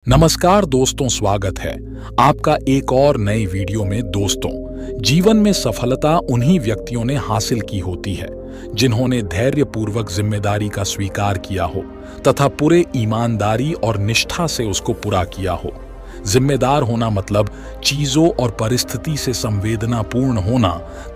नमस्कार दोस्तों, स्वागत है आपका एक और नई वीडियो में। दोस्तों, जीवन में सफलता उन्हीं व्यक्तियों ने हासिल की होती है जिन्होंने धैर्यपूर्वक जिम्मेदारी का स्वीकार किया हो तथा पूरे ईमानदारी और निष्ठा से उसको पूरा किया हो। जिम्मेदार होना मतलब चीजों और परिस्थिति से संवेदनापूर्ण होना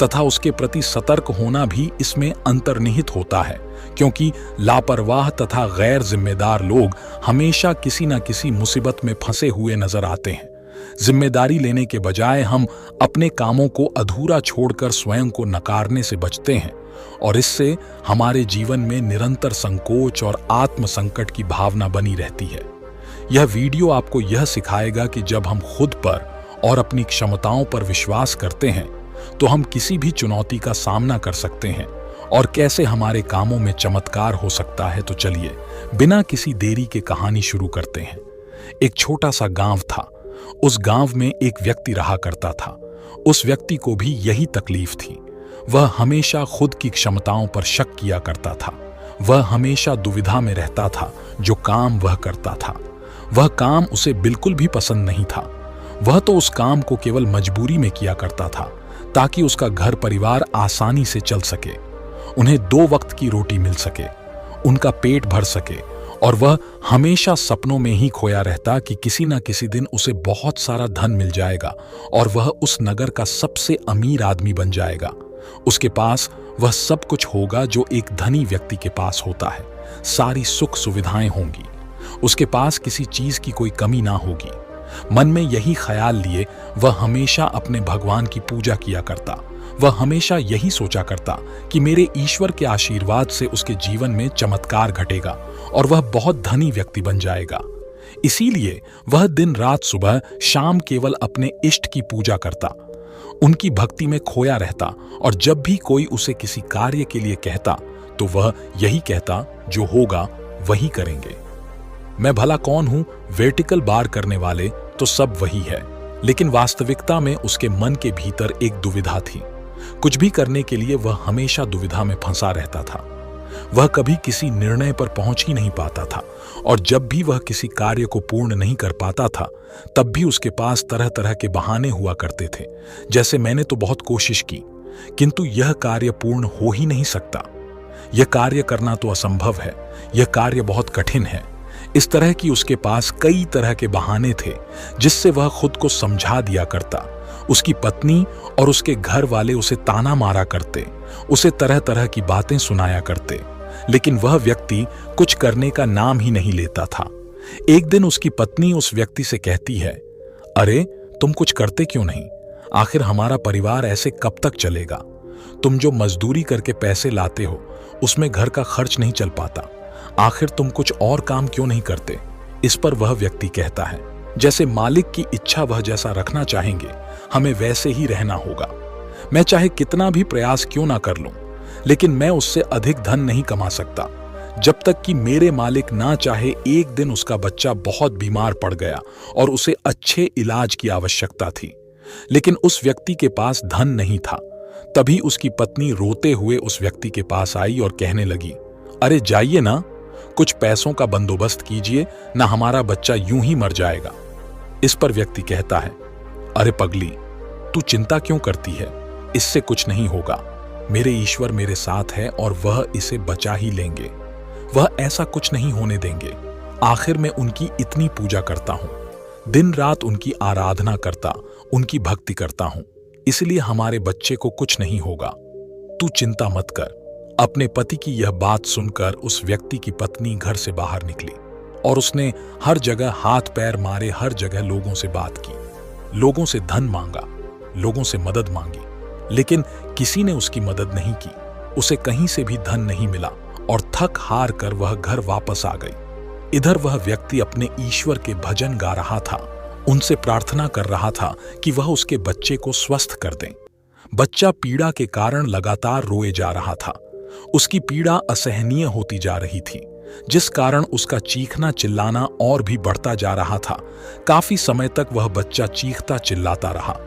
तथा उसके प्रति सतर्क होना भी इसमें अंतर्निहित होता है, क्योंकि लापरवाह तथा गैर जिम्मेदार लोग हमेशा किसी न किसी मुसीबत में फंसे हुए नजर आते हैं। जिम्मेदारी लेने के बजाय हम अपने कामों को अधूरा छोड़कर स्वयं को नकारने से बचते हैं और इससे हमारे जीवन में निरंतर संकोच और आत्म संकट की भावना बनी रहती है। यह वीडियो आपको यह सिखाएगा कि जब हम खुद पर और अपनी क्षमताओं पर विश्वास करते हैं तो हम किसी भी चुनौती का सामना कर सकते हैं और कैसे हमारे कामों में चमत्कार हो सकता है। तो चलिए बिना किसी देरी के कहानी शुरू करते हैं। एक छोटा सा गांव था। उस गांव में एक व्यक्ति रहा करता था। उस व्यक्ति को भी यही तकलीफ थी। वह हमेशा खुद की क्षमताओं पर शक किया करता था। वह हमेशा दुविधा में रहता था। जो काम वह करता था वह काम उसे बिल्कुल भी पसंद नहीं था। वह तो उस काम को केवल मजबूरी में किया करता था ताकि उसका घर परिवार आसानी से चल सके, उन्हें 2 वक्त की रोटी मिल सके, उनका पेट भर सके। और वह हमेशा सपनों में ही खोया रहता कि किसी न किसी दिन उसे बहुत सारा धन मिल जाएगा और वह उस नगर का सबसे अमीर आदमी बन जाएगा। उसके पास वह सब कुछ होगा जो एक धनी व्यक्ति के पास होता है। सारी सुख सुविधाएं होंगी। उसके पास किसी चीज की कोई कमी ना होगी। मन में यही ख्याल लिए वह हमेशा अपने भगवान की पूजा किया करता। वह हमेशा यही सोचा करता कि मेरे ईश्वर के आशीर्वाद से उसके जीवन में चमत्कार घटेगा और वह बहुत धनी व्यक्ति बन जाएगा। इसीलिए वह दिन रात सुबह शाम केवल अपने इष्ट की पूजा करता, उनकी भक्ति में खोया रहता। और जब भी कोई उसे किसी कार्य के लिए कहता तो वह यही कहता, जो होगा वही करेंगे। मैं भला कौन हूं? वर्टिकल बार करने वाले तो सब वही है। लेकिन वास्तविकता में उसके मन के भीतर एक दुविधा थी। कुछ भी करने के लिए वह हमेशा दुविधा में फंसा रहता था। वह कभी किसी निर्णय पर पहुंच ही नहीं पाता था और जब भी वह किसी कार्य को पूर्ण नहीं कर पाता था तब भी उसके पास तरह तरह के बहाने हुआ करते थे। जैसे, मैंने तो बहुत कोशिश की किंतु यह कार्य पूर्ण हो ही नहीं सकता। यह कार्य करना तो असंभव है। यह कार्य बहुत कठिन है। इस तरह की उसके पास कई तरह के बहाने थे जिससे वह खुद को समझा दिया करता। उसकी पत्नी और उसके घर वाले उसे ताना मारा करते, उसे तरह तरह की बातें सुनाया करते, लेकिन वह व्यक्ति कुछ करने का नाम ही नहीं लेता था। एक दिन उसकी पत्नी उस व्यक्ति से कहती है, अरे तुम कुछ करते क्यों नहीं? आखिर हमारा परिवार ऐसे कब तक चलेगा? तुम जो मजदूरी करके पैसे लाते हो उसमें घर का खर्च नहीं चल पाता। आखिर तुम कुछ और काम क्यों नहीं करते? इस पर वह व्यक्ति कहता है, जैसे मालिक की इच्छा वह जैसा रखना चाहेंगे हमें वैसे ही रहना होगा। मैं चाहे कितना भी प्रयास क्यों ना कर लूं, लेकिन मैं उससे अधिक धन नहीं कमा सकता। जब तक कि मेरे मालिक ना चाहे, एक दिन उसका बच्चा बहुत बीमार पड़ गया और उसे अच्छे इलाज की आवश्यकता थी, लेकिन उस व्यक्ति के पास धन नहीं था। तभी उसकी पत्नी रोते हुए उस व्यक्ति के पास आई और कहने लगी, अरे जाइए ना, कुछ पैसों का बंदोबस्त कीजिए, ना हमारा बच्चा यूं ही मर जाएगा। इस पर व्यक्ति कहता है, अरे पगली, तू चिंता क्यों करती है? इससे कुछ नहीं होगा। मेरे ईश्वर मेरे साथ है और वह इसे बचा ही लेंगे। वह ऐसा कुछ नहीं होने देंगे। आखिर मैं उनकी इतनी पूजा करता हूं, दिन रात उनकी आराधना करता, उनकी भक्ति करता हूं, इसलिए हमारे बच्चे को कुछ नहीं होगा। तू चिंता मत कर। अपने पति की यह बात सुनकर उस व्यक्ति की पत्नी घर से बाहर निकली और उसने हर जगह हाथ पैर मारे, हर जगह लोगों से बात की, लोगों से धन मांगा, लोगों से मदद मांगी, लेकिन किसी ने उसकी मदद नहीं की। उसे कहीं से भी धन नहीं मिला और थक हार कर वह घर वापस आ गई। इधर वह व्यक्ति अपने ईश्वर के भजन गा रहा था, उनसे प्रार्थना कर रहा था कि वह उसके बच्चे को स्वस्थ कर दें। बच्चा पीड़ा के कारण लगातार रोए जा रहा था। उसकी पीड़ा असहनीय होती जा रही थी, जिस कारण उसका चीखना चिल्लाना और भी बढ़ता जा रहा था। काफी समय तक वह बच्चा चीखता चिल्लाता रहा,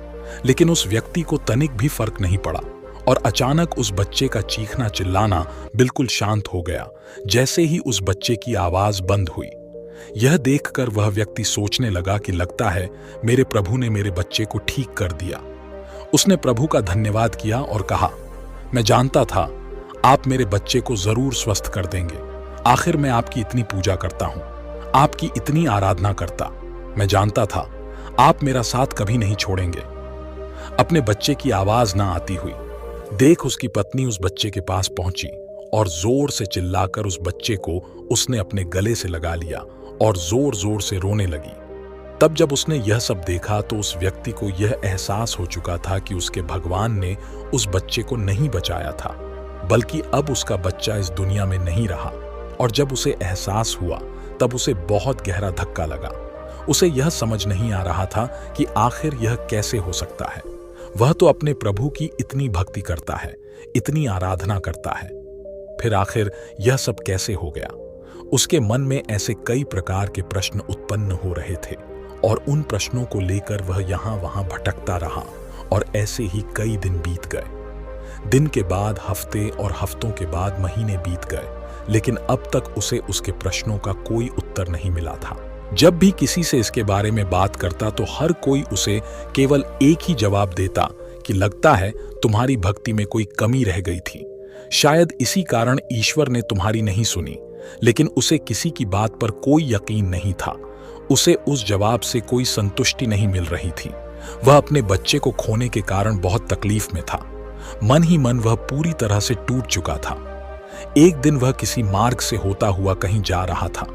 लेकिन उस व्यक्ति को तनिक भी फर्क नहीं पड़ा और अचानक उस बच्चे का चीखना चिल्लाना बिल्कुल शांत हो गया, जैसे ही उस बच्चे की आवाज बंद हुई। यह देखकर वह व्यक्ति सोचने लगा कि लगता है मेरे प्रभु ने मेरे बच्चे को ठीक कर दिया। उसने प्रभु का धन्यवाद किया और कहा, मैं जानता था आप मेरे बच्चे को जरूर स्वस्थ कर देंगे। आखिर मैं आपकी इतनी पूजा करता हूं, आपकी इतनी आराधना करता। मैं जानता था आप मेरा साथ कभी नहीं छोड़ेंगे। अपने बच्चे की आवाज ना आती हुई देख उसकी पत्नी उस बच्चे के पास पहुंची और जोर से चिल्लाकर उस बच्चे को उसने अपने गले से लगा लिया और जोर जोर से रोने लगी। तब जब उसने यह सब देखा तो उस व्यक्ति को यह एहसास हो चुका था कि उसके भगवान ने उस बच्चे को नहीं बचाया था, बल्कि अब उसका बच्चा इस दुनिया में नहीं रहा। और जब उसे एहसास हुआ तब उसे बहुत गहरा धक्का लगा। उसे यह समझ नहीं आ रहा था कि आखिर यह कैसे हो सकता है। वह तो अपने प्रभु की इतनी भक्ति करता है, इतनी आराधना करता है, फिर आखिर यह सब कैसे हो गया। उसके मन में ऐसे कई प्रकार के प्रश्न उत्पन्न हो रहे थे और उन प्रश्नों को लेकर वह यहां वहां भटकता रहा और ऐसे ही कई दिन बीत गए। दिन के बाद हफ्ते और हफ्तों के बाद महीने बीत गए, लेकिन अब तक उसे उसके प्रश्नों का कोई उत्तर नहीं मिला था। जब भी किसी से इसके बारे में बात करता तो हर कोई उसे केवल एक ही जवाब देता कि लगता है तुम्हारी भक्ति में कोई कमी रह गई थी। शायद इसी कारण ईश्वर ने तुम्हारी नहीं सुनी। लेकिन उसे किसी की बात पर कोई यकीन नहीं था। उसे उस जवाब से कोई संतुष्टि नहीं मिल रही थी। वह अपने बच्चे को खोने के कारण बहुत तकलीफ में था। मन ही मन वह पूरी तरह से टूट चुका था। एक दिन वह किसी मार्ग से होता हुआ कहीं जा रहा था,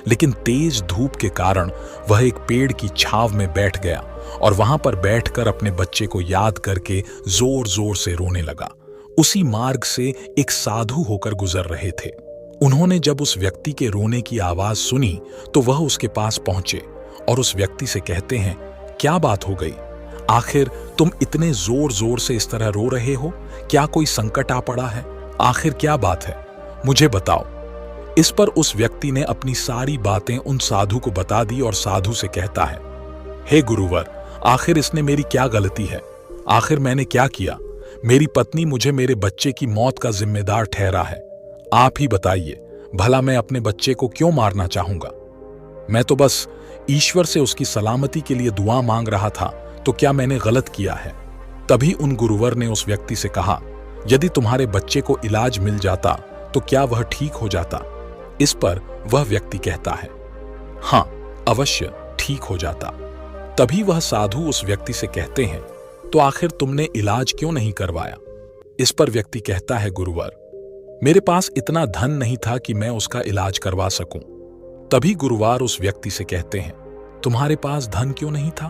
लेकिन तेज धूप के कारण वह एक पेड़ की छांव में बैठ गया और वहां पर बैठकर अपने बच्चे को याद करके जोर जोर से रोने लगा। उसी मार्ग से एक साधु होकर गुजर रहे थे। उन्होंने जब उस व्यक्ति के रोने की आवाज सुनी तो वह उसके पास पहुंचे और उस व्यक्ति से कहते हैं, क्या बात हो गई? आखिर तुम इतने जोर जोर से इस तरह रो रहे हो? क्या कोई संकट आ पड़ा है? आखिर क्या बात है, मुझे बताओ। इस पर उस व्यक्ति ने अपनी सारी बातें उन साधु को बता दी और साधु से कहता है, हे गुरुवर, आखिर इसने मेरी क्या गलती है? आखिर मैंने क्या किया? मेरी पत्नी मुझे मेरे बच्चे की मौत का जिम्मेदार ठहरा है। आप ही बताइए, भला मैं अपने बच्चे को क्यों मारना चाहूंगा? मैं तो बस ईश्वर से उसकी सलामती के लिए दुआ मांग रहा था, तो क्या मैंने गलत किया है? तभी उन गुरुवर ने उस व्यक्ति से कहा, यदि तुम्हारे बच्चे को इलाज मिल जाता तो क्या वह ठीक हो जाता? इस पर वह व्यक्ति कहता है, हां, अवश्य ठीक हो जाता। तभी वह साधु उस व्यक्ति से कहते हैं, तो आखिर तुमने इलाज क्यों नहीं करवाया? इस पर व्यक्ति कहता है, गुरुवर, मेरे पास इतना धन नहीं था कि मैं उसका इलाज करवा सकूं। तभी गुरुवार उस व्यक्ति से कहते हैं, तुम्हारे पास धन क्यों नहीं था?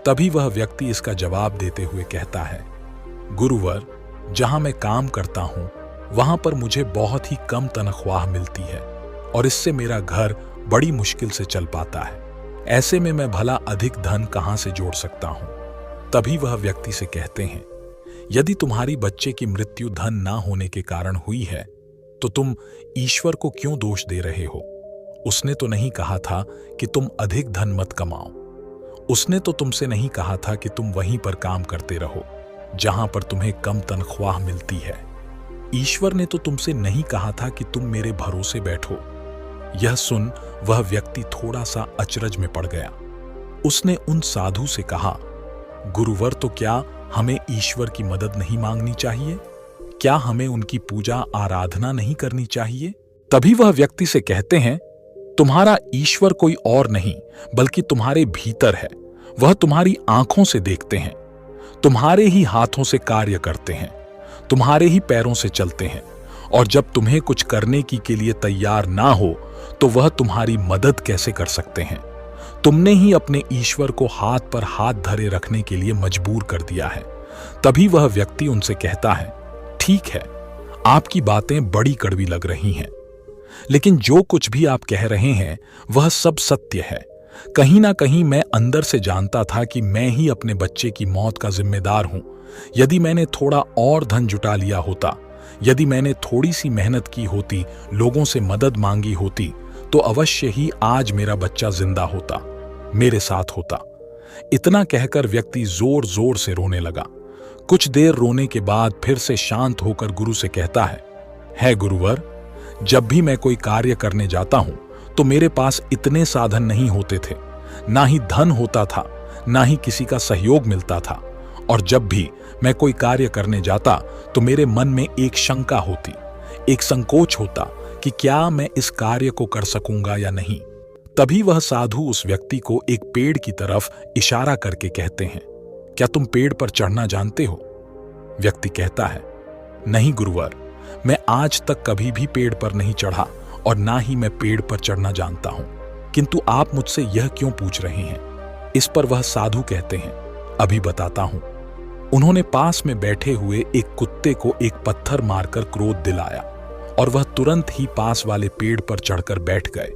तभी वह व्यक्ति इसका जवाब देते हुए कहता है, गुरुवर, जहां मैं काम करता हूं वहां पर मुझे बहुत ही कम तनख्वाह मिलती है और इससे मेरा घर बड़ी मुश्किल से चल पाता है। ऐसे में मैं भला अधिक धन कहां से जोड़ सकता हूं? तभी वह व्यक्ति से कहते हैं, यदि तुम्हारी बच्चे की मृत्यु धन ना होने के कारण हुई है तो तुम ईश्वर को क्यों दोष दे रहे हो? उसने तो नहीं कहा था कि तुम अधिक धन मत कमाओ। उसने तो तुमसे नहीं कहा था कि तुम वहीं पर काम करते रहो जहां पर तुम्हें कम तनख्वाह मिलती है। ईश्वर ने तो तुमसे नहीं कहा था कि तुम मेरे भरोसे बैठो। यह सुन वह व्यक्ति थोड़ा सा अचरज में पड़ गया। उसने उन साधु से कहा, गुरुवर, तो क्या हमें ईश्वर की मदद नहीं मांगनी चाहिए? क्या हमें उनकी पूजा आराधना नहीं करनी चाहिए? तभी वह व्यक्ति से कहते हैं, तुम्हारा ईश्वर कोई और नहीं बल्कि तुम्हारे भीतर है। वह तुम्हारी आंखों से देखते हैं, तुम्हारे ही हाथों से कार्य करते हैं, तुम्हारे ही पैरों से चलते हैं, और जब तुम्हें कुछ करने की के लिए तैयार ना हो तो वह तुम्हारी मदद कैसे कर सकते हैं? तुमने ही अपने ईश्वर को हाथ पर हाथ धरे रखने के लिए मजबूर कर दिया है। तभी वह व्यक्ति उनसे कहता है, ठीक है, आपकी बातें बड़ी कड़वी लग रही हैं, लेकिन जो कुछ भी आप कह रहे हैं वह सब सत्य है। कहीं ना कहीं मैं अंदर से जानता था कि मैं ही अपने बच्चे की मौत का जिम्मेदार हूं। यदि मैंने थोड़ा और धन जुटा लिया होता, यदि मैंने थोड़ी सी मेहनत की होती, लोगों से मदद मांगी होती, तो अवश्य ही आज मेरा बच्चा जिंदा होता, मेरे साथ होता। इतना कहकर व्यक्ति जोर जोर से रोने लगा। कुछ देर रोने के बाद फिर से शांत होकर गुरु से कहता है गुरुवर, जब भी मैं कोई कार्य करने जाता हूं तो मेरे पास इतने साधन नहीं होते थे, ना ही धन होता था, ना ही किसी का सहयोग मिलता था। और जब भी मैं कोई कार्य करने जाता तो मेरे मन में एक शंका होती, एक संकोच होता कि क्या मैं इस कार्य को कर सकूंगा या नहीं। तभी वह साधु उस व्यक्ति को एक पेड़ की तरफ इशारा करके कहते हैं, क्या तुम पेड़ पर चढ़ना जानते हो? व्यक्ति कहता है, नहीं गुरुवर, मैं आज तक कभी भी पेड़ पर नहीं चढ़ा और ना ही मैं पेड़ पर चढ़ना जानता हूं, किंतु आप मुझसे यह क्यों पूछ रहे हैं? इस पर वह साधु कहते हैं, अभी बताता हूं। उन्होंने पास में बैठे हुए एक कुत्ते को एक पत्थर मारकर क्रोध दिलाया और वह तुरंत ही पास वाले पेड़ पर चढ़कर बैठ गए।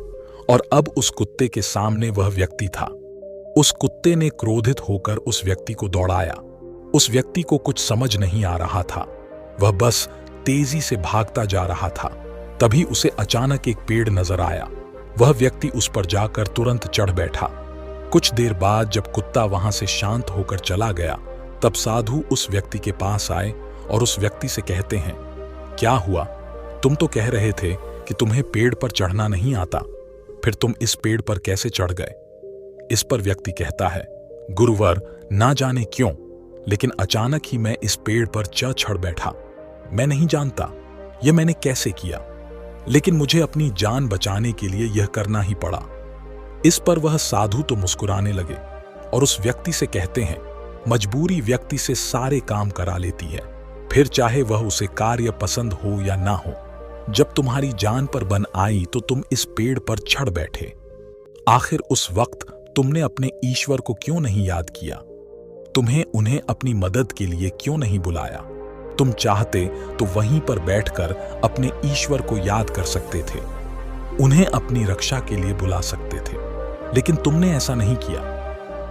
और अब उस कुत्ते के सामने वह व्यक्ति था। उस कुत्ते ने क्रोधित होकर उस व्यक्ति को दौड़ाया। उस व्यक्ति को कुछ समझ नहीं आ रहा था, वह बस तेजी से भागता जा रहा था। तभी उसे अचानक एक पेड़ नजर आया। वह व्यक्ति उस पर जाकर तुरंत चढ़ बैठा। कुछ देर बाद जब कुत्ता वहां से शांत होकर चला गया, तब साधु उस व्यक्ति के पास आए और उस व्यक्ति से कहते हैं, क्या हुआ? तुम तो कह रहे थे कि तुम्हें पेड़ पर चढ़ना नहीं आता, फिर तुम इस पेड़ पर कैसे चढ़ गए? इस पर व्यक्ति कहता है, गुरुवर, ना जाने क्यों, लेकिन अचानक ही मैं इस पेड़ पर चढ़ बैठा। मैं नहीं जानता यह मैंने कैसे किया, लेकिन मुझे अपनी जान बचाने के लिए यह करना ही पड़ा। इस पर वह साधु तो मुस्कुराने लगे और उस व्यक्ति से कहते हैं, मजबूरी व्यक्ति से सारे काम करा लेती है, फिर चाहे वह उसे कार्य पसंद हो या ना हो। जब तुम्हारी जान पर बन आई तो तुम इस पेड़ पर चढ़ बैठे। आखिर उस वक्त तुमने अपने ईश्वर को क्यों नहीं याद किया? तुम्हें उन्हें अपनी मदद के लिए क्यों नहीं बुलाया? तुम चाहते तो वहीं पर बैठकर अपने ईश्वर को याद कर सकते थे, उन्हें अपनी रक्षा के लिए बुला सकते थे, लेकिन तुमने ऐसा नहीं किया।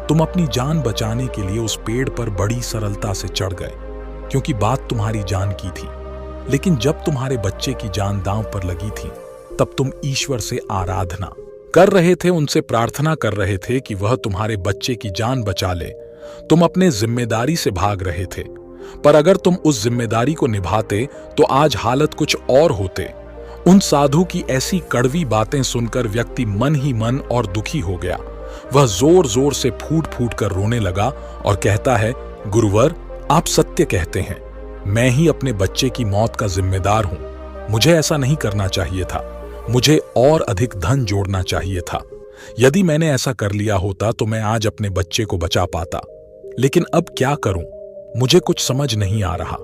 तुम अपनी जान बचाने के लिए उस पेड़ पर बड़ी सरलता से चढ़ गए, क्योंकि बात तुम्हारी जान की थी। लेकिन जब तुम्हारे बच्चे की जान दांव पर लगी थी, तब तुम ईश्वर से आराधना कर रहे थे, उनसे प्रार्थना कर रहे थे कि वह तुम्हारे बच्चे की जान बचा ले। तुम अपने जिम्मेदारी से भाग रहे थे, पर अगर तुम उस जिम्मेदारी को निभाते तो आज हालत कुछ और होते। उन साधु की ऐसी कड़वी बातें सुनकर व्यक्ति मन ही मन और दुखी हो गया। वह जोर जोर से फूट फूट कर रोने लगा और कहता है, गुरुवर, आप सत्य कहते हैं, मैं ही अपने बच्चे की मौत का जिम्मेदार हूं। मुझे ऐसा नहीं करना चाहिए था, मुझे और अधिक धन जोड़ना चाहिए था। यदि मैंने ऐसा कर लिया होता तो मैं आज अपने बच्चे को बचा पाता, लेकिन अब क्या करूं, मुझे कुछ समझ नहीं आ रहा।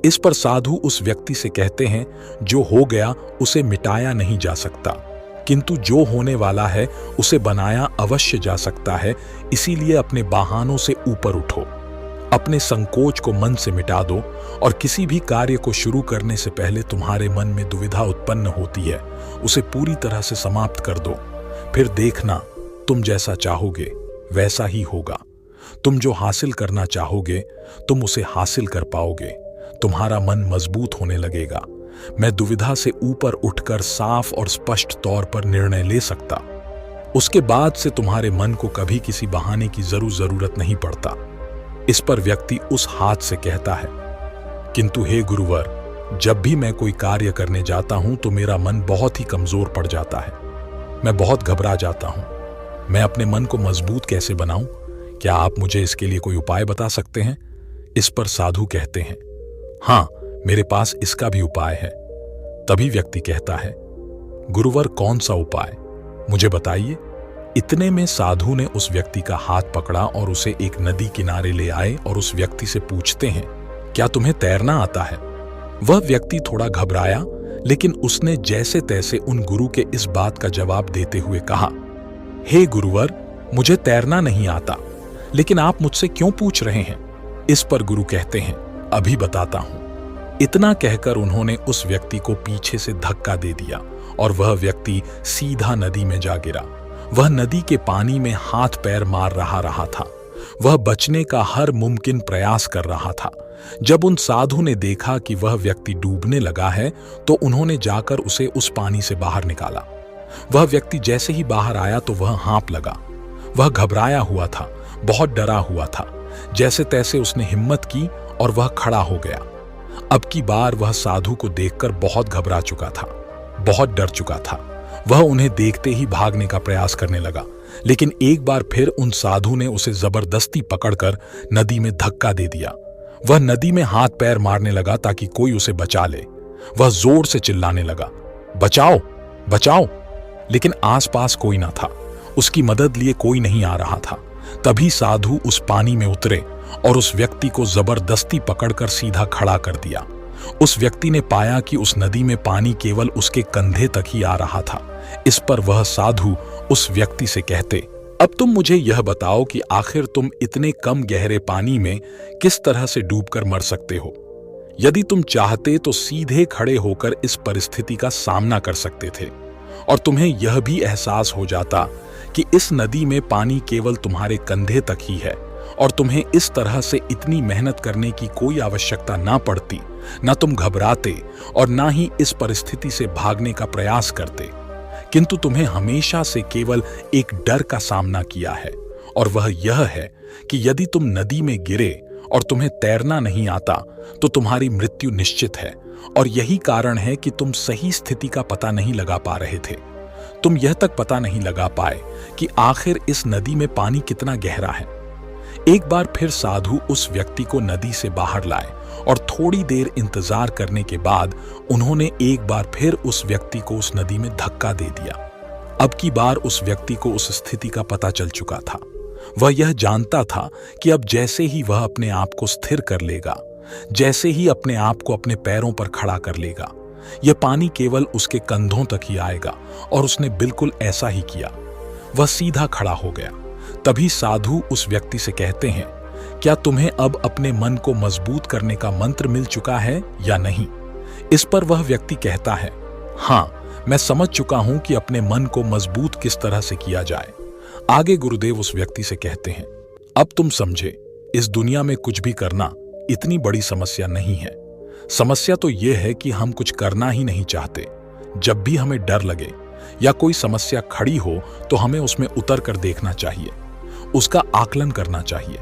इस पर साधु उस व्यक्ति से कहते हैं, जो हो गया उसे मिटाया नहीं जा सकता, किंतु जो होने वाला है उसे बनाया अवश्य जा सकता है। इसीलिए अपने बहानों से ऊपर उठो, अपने संकोच को मन से मिटा दो और किसी भी कार्य को शुरू करने से पहले तुम्हारे मन में दुविधा उत्पन्न होती है, उसे पूरी तरह से समाप्त कर दो। फिर देखना, तुम जैसा चाहोगे वैसा ही होगा। तुम जो हासिल करना चाहोगे तुम उसे हासिल कर पाओगे। तुम्हारा मन मजबूत होने लगेगा। मैं दुविधा से ऊपर उठकर साफ और स्पष्ट तौर पर निर्णय ले सकता। उसके बाद से तुम्हारे मन को कभी किसी बहाने की जरूरत नहीं पड़ता। इस पर व्यक्ति उस हाथ से कहता है, किंतु हे गुरुवर, जब भी मैं कोई कार्य करने जाता हूं तो मेरा मन बहुत ही कमजोर पड़ जाता है। मैं बहुत घबरा जाता हूं। मैं अपने मन को मजबूत कैसे बनाऊं? क्या आप मुझे इसके लिए कोई उपाय बता सकते हैं? इस पर साधु कहते हैं, हाँ, मेरे पास इसका भी उपाय है। तभी व्यक्ति कहता है, गुरुवर, कौन सा उपाय, मुझे बताइए। इतने में साधु ने उस व्यक्ति का हाथ पकड़ा और उसे एक नदी किनारे ले आए और उस व्यक्ति से पूछते हैं, क्या तुम्हें तैरना आता है? वह व्यक्ति थोड़ा घबराया, लेकिन उसने जैसे तैसे उन गुरु के इस बात का जवाब देते हुए कहा, हे गुरुवर, मुझे तैरना नहीं आता, लेकिन आप मुझसे क्यों पूछ रहे हैं? इस पर गुरु कहते हैं, अभी बताता हूं। इतना कहकर उन्होंने उस व्यक्ति को पीछे से धक्का दे दिया और वह व्यक्ति सीधा नदी में जा गिरा। वह नदी के पानी में हाथ पैर मार रहा था। वह बचने का हर मुमकिन प्रयास कर रहा था। जब उन साधु ने देखा कि वह व्यक्ति डूबने लगा है तो उन्होंने जाकर उसे उस पानी से बाहर निकाला। वह व्यक्ति जैसे ही बाहर आया तो वह हाँफ लगा। वह घबराया हुआ था, बहुत डरा हुआ था। जैसे तैसे उसने हिम्मत की और वह खड़ा हो गया। अब की बार वह साधु को देखकर बहुत घबरा चुका था, बहुत डर चुका था। वह उन्हें देखते ही भागने का प्रयास करने लगा, लेकिन एक बार फिर उन साधु ने उसे जबरदस्ती पकड़कर नदी में धक्का दे दिया। वह नदी में हाथ पैर मारने लगा ताकि कोई उसे बचा ले। वह जोर से चिल्लाने लगा, बचाओ बचाओ, लेकिन आसपास कोई न था। उसकी मदद लिए कोई नहीं आ रहा था। तभी साधु उस पानी में उतरे और उस व्यक्ति को जबरदस्ती पकड़कर सीधा खड़ा कर दिया। उस व्यक्ति ने पाया कि उस नदी में पानी केवल उसके कंधे तक ही आ रहा था। इस पर वह साधु उस व्यक्ति से कहते, अब तुम मुझे यह बताओ कि आखिर तुम इतने कम गहरे पानी में किस तरह से डूबकर मर सकते हो। यदि तुम चाहते तो सीधे खड़े होकर इस परिस्थिति का सामना कर सकते थे और तुम्हें यह भी एहसास हो जाता कि इस नदी में पानी केवल तुम्हारे कंधे तक ही है और तुम्हें इस तरह से इतनी मेहनत करने की कोई आवश्यकता ना पड़ती, ना तुम घबराते और ना ही इस परिस्थिति से भागने का प्रयास करते। किंतु तुम्हें हमेशा से केवल एक डर का सामना किया है, और वह यह है कि यदि तुम नदी में गिरे और तुम्हें तैरना नहीं आता तो तुम्हारी मृत्यु निश्चित है। और यही कारण है कि तुम सही स्थिति का पता नहीं लगा पा रहे थे। तुम यह तक पता नहीं लगा पाए कि आखिर इस नदी में पानी कितना गहरा है। एक बार फिर साधु उस व्यक्ति को नदी से बाहर लाए और थोड़ी देर इंतजार करने के बाद उन्होंने एक बार फिर उस व्यक्ति को उस नदी में धक्का दे दिया। अब की बार उस व्यक्ति को उस स्थिति का पता चल चुका था। वह यह जानता था कि अब जैसे ही वह अपने आप को स्थिर कर लेगा, जैसे ही अपने आप को अपने पैरों पर खड़ा कर लेगा, यह पानी केवल उसके कंधों तक ही आएगा। और उसने बिल्कुल ऐसा ही किया। वह सीधा खड़ा हो गया। तभी साधु उस व्यक्ति से कहते हैं, क्या तुम्हें अब अपने मन को मजबूत करने का मंत्र मिल चुका है या नहीं? इस पर वह व्यक्ति कहता है, हाँ, मैं समझ चुका हूं कि अपने मन को मजबूत किस तरह से किया जाए। आगे गुरुदेव उस व्यक्ति से कहते हैं, अब तुम समझे, इस दुनिया में कुछ भी करना इतनी बड़ी समस्या नहीं है। समस्या तो यह है कि हम कुछ करना ही नहीं चाहते। जब भी हमें डर लगे या कोई समस्या खड़ी हो तो हमें उसमें उतर कर देखना चाहिए, उसका आकलन करना चाहिए,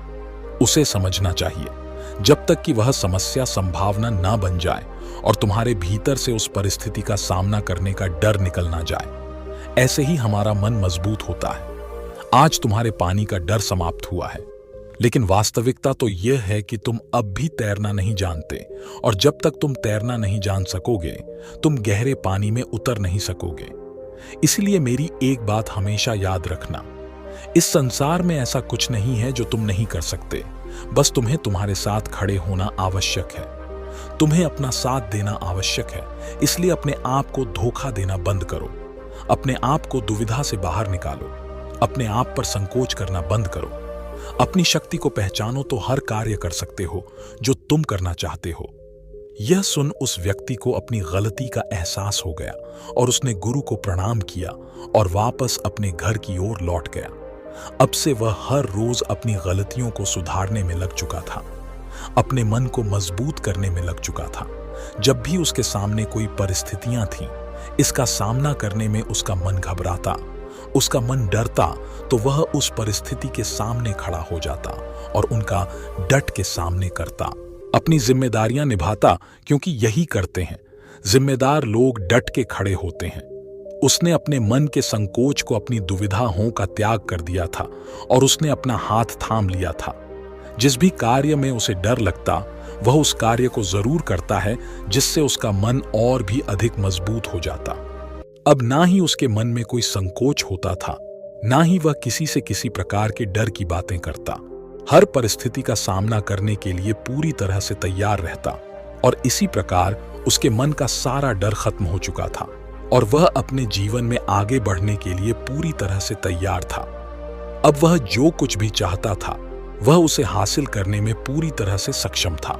उसे समझना चाहिए, जब तक कि वह समस्या संभावना ना बन जाए और तुम्हारे भीतर से उस परिस्थिति का सामना करने का डर निकल ना जाए। ऐसे ही हमारा मन मजबूत होता है। आज तुम्हारे पानी का डर समाप्त हुआ है, लेकिन वास्तविकता तो यह है कि तुम अब भी तैरना नहीं जानते, और जब तक तुम तैरना नहीं जान सकोगे तुम गहरे पानी में उतर नहीं सकोगे। इसलिए मेरी एक बात हमेशा याद रखना, इस संसार में ऐसा कुछ नहीं है जो तुम नहीं कर सकते। बस तुम्हें तुम्हारे साथ खड़े होना आवश्यक है, तुम्हें अपना साथ देना आवश्यक है। इसलिए अपने आप को धोखा देना बंद करो, अपने आप को दुविधा से बाहर निकालो, अपने आप पर संकोच करना बंद करो। अपनी शक्ति को पहचानो तो हर कार्य कर सकते हो जो तुम करना चाहते हो। यह सुन उस व्यक्ति को अपनी गलती का एहसास हो गया और उसने गुरु को प्रणाम किया और वापस अपने घर की ओर लौट गया। अब से वह हर रोज अपनी गलतियों को सुधारने में लग चुका था, अपने मन को मजबूत करने में लग चुका था। जब भी उसके सामने कोई परिस्थितियां थीं, इसका सामना करने में उसका मन घबराता, उसका मन डरता, तो वह उस परिस्थिति के सामने खड़ा हो जाता और उनका डट के सामने करता, अपनी जिम्मेदारियां निभाता, क्योंकि यही करते हैं जिम्मेदार लोग, डट के खड़े होते हैं। उसने अपने मन के संकोच को, अपनी दुविधाओं का त्याग कर दिया था और उसने अपना हाथ थाम लिया था। जिस भी कार्य में उसे डर लगता वह उस कार्य को जरूर करता है, जिससे उसका मन और भी अधिक मजबूत हो जाता। अब ना ही उसके मन में कोई संकोच होता था, ना ही वह किसी से किसी प्रकार के डर की बातें करता। हर परिस्थिति का सामना करने के लिए पूरी तरह से तैयार रहता और इसी प्रकार उसके मन का सारा डर खत्म हो चुका था और वह अपने जीवन में आगे बढ़ने के लिए पूरी तरह से तैयार था। अब वह जो कुछ भी चाहता था वह उसे हासिल करने में पूरी तरह से सक्षम था।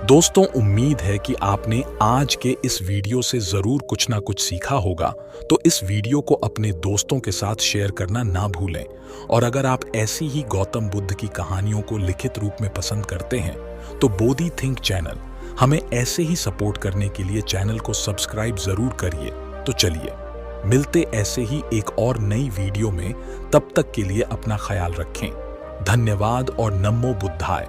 दोस्तों, उम्मीद है कि आपने आज के इस वीडियो से जरूर कुछ ना कुछ सीखा होगा, तो इस वीडियो को अपने दोस्तों के साथ शेयर करना ना भूलें। और अगर आप ऐसी ही गौतम बुद्ध की कहानियों को लिखित रूप में पसंद करते हैं तो बोधि थिंक चैनल हमें ऐसे ही सपोर्ट करने के लिए चैनल को सब्सक्राइब जरूर करिए। तो चलिए मिलते ऐसे ही एक और नई वीडियो में, तब तक के लिए अपना ख्याल रखें। धन्यवाद और नमो बुद्धाय।